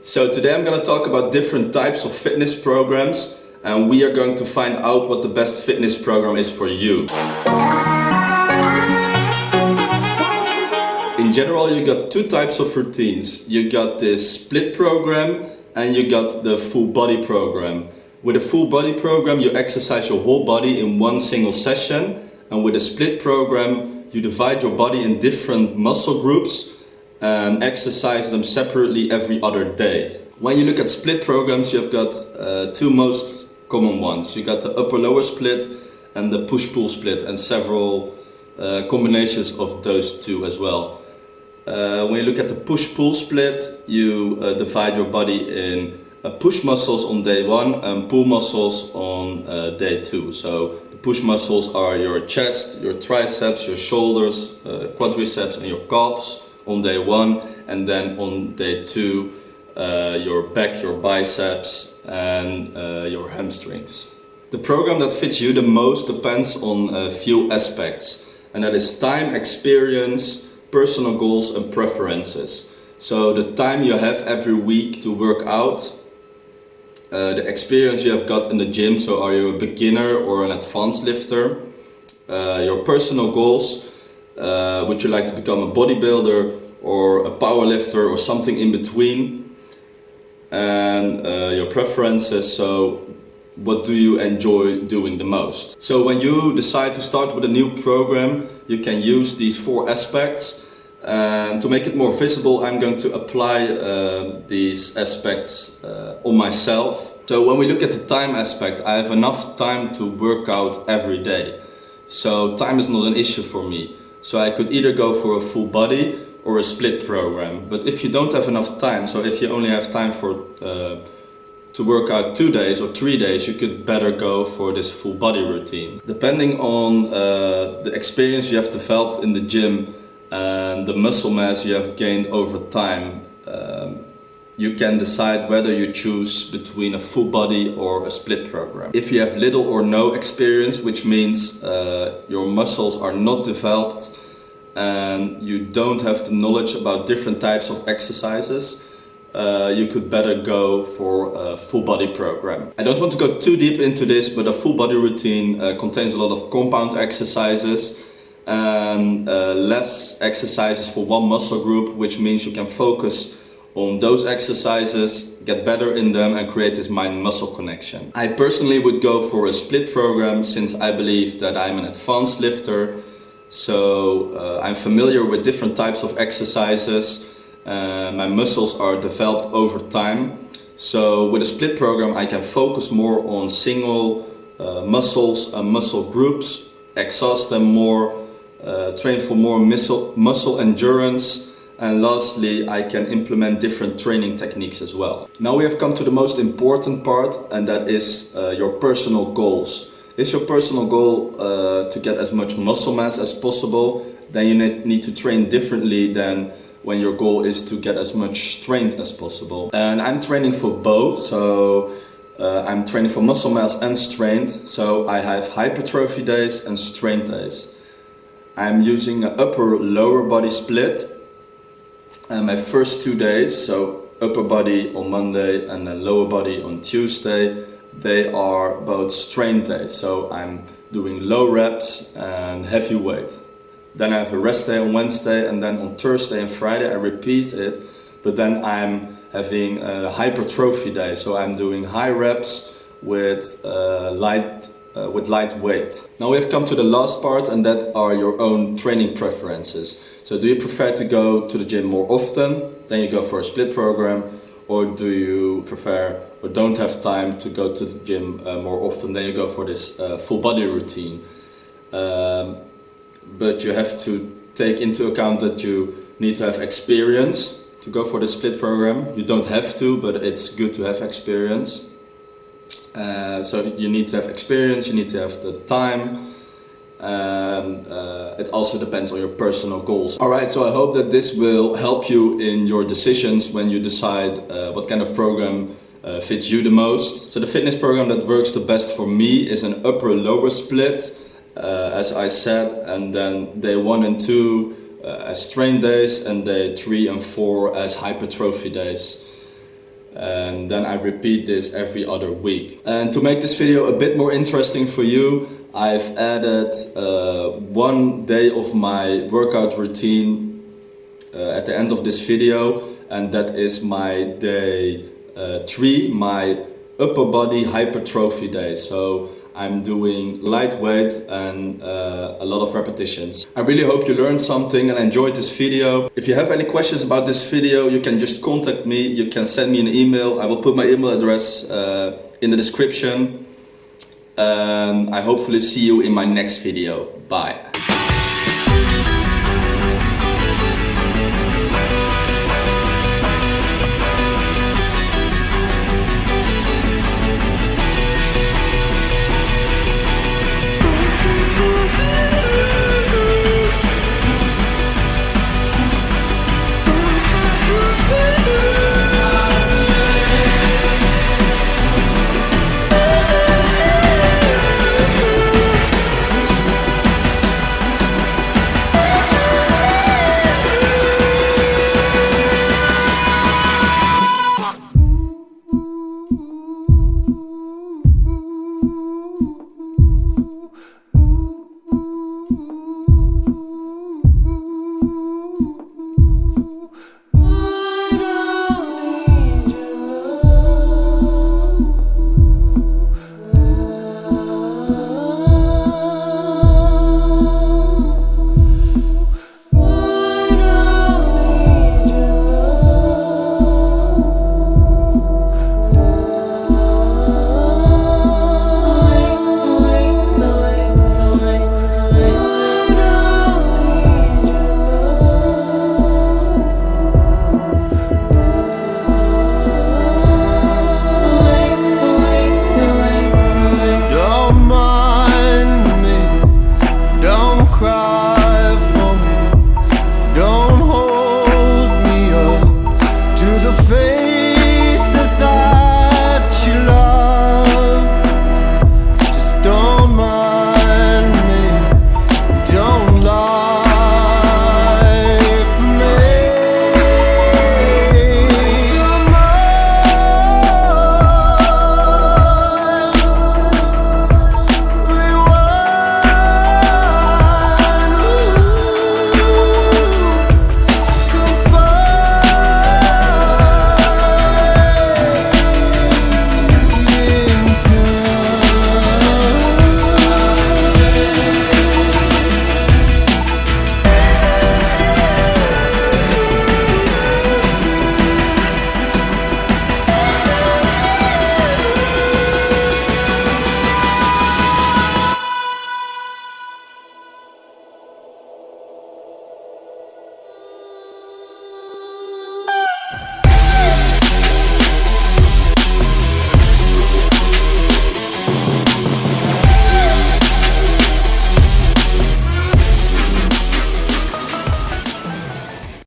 So today I'm going to talk about different types of fitness programs, and we are going to find out what the best fitness program is for you. In general, you got two types of routines. You got this split program and you got the full body program. With a full body program, you exercise your whole body in one single session, and with a split program, you divide your body in different muscle groups and exercise them separately every other day. When you look at split programs, you've got two most common ones. You got the upper-lower split and the push-pull split, and several combinations of those two as well. When you look at the push-pull split, you divide your body in push muscles on day one and pull muscles on day two. So the push muscles are your chest, your triceps, your shoulders, quadriceps and your calves on day one, and then on day two your back, your biceps and your hamstrings. The program that fits you the most depends on a few aspects, and that is time, experience, personal goals and preferences. So the time you have every week to work out, the experience you have got in the gym, so are you a beginner or an advanced lifter, your personal goals, would you like to become a bodybuilder or a power lifter or something in between, and your preferences, so what do you enjoy doing the most. So when you decide to start with a new program, you can use these four aspects, and to make it more visible, I'm going to apply these aspects on myself. So when we look at the time aspect, I have enough time to work out every day. So time is not an issue for me. So I could either go for a full body or a split program. But if you don't have enough time, so if you only have time for to work out 2 days or 3 days, you could better go for this full body routine. Depending on the experience you have developed in the gym and the muscle mass you have gained over time, you can decide whether you choose between a full body or a split program. If you have little or no experience, which means your muscles are not developed and you don't have the knowledge about different types of exercises, you could better go for a full body program. I don't want to go too deep into this, but a full body routine contains a lot of compound exercises and less exercises for one muscle group, which means you can focus on those exercises, get better in them and create this mind-muscle connection. I personally would go for a split program since I believe that I'm an advanced lifter, so I'm familiar with different types of exercises. My muscles are developed over time, so with a split program I can focus more on single muscles and muscle groups, exhaust them more, train for more muscle endurance, and lastly I can implement different training techniques as well. Now we have come to the most important part, and that is your personal goals. Is your personal goal to get as much muscle mass as possible? Then you need to train differently than when your goal is to get as much strength as possible. And I'm training for both, so I'm training for muscle mass and strength. So I have hypertrophy days and strength days. I'm using an upper-lower body split. And my first 2 days, so upper body on Monday and then lower body on Tuesday, they are both strength days. So I'm doing low reps and heavy weight. Then I have a rest day on Wednesday, and then on Thursday and Friday I repeat it, but then I'm having a hypertrophy day, so I'm doing high reps with light weight. Now we have come to the last part, and that are your own training preferences. So do you prefer to go to the gym more often, then you go for a split program, or do you prefer or don't have time to go to the gym more often, then you go for this full body routine. But you have to take into account that you need to have experience to go for the split program. You don't have to, but it's good to have experience. So you need to have experience, you need to have the time. It also depends on your personal goals. Alright, so I hope that this will help you in your decisions when you decide what kind of program fits you the most. So the fitness program that works the best for me is an upper-lower split. As I said, and then day 1 and 2 as strength days, and day 3 and 4 as hypertrophy days. and then I repeat this every other week. And to make this video a bit more interesting for you, I've added 1 day of my workout routine at the end of this video, and that is my day 3, my upper body hypertrophy day. So I'm doing lightweight and a lot of repetitions. I really hope you learned something and enjoyed this video. If you have any questions about this video, you can just contact me. You can send me an email. I will put my email address in the description. I hopefully see you in my next video. Bye.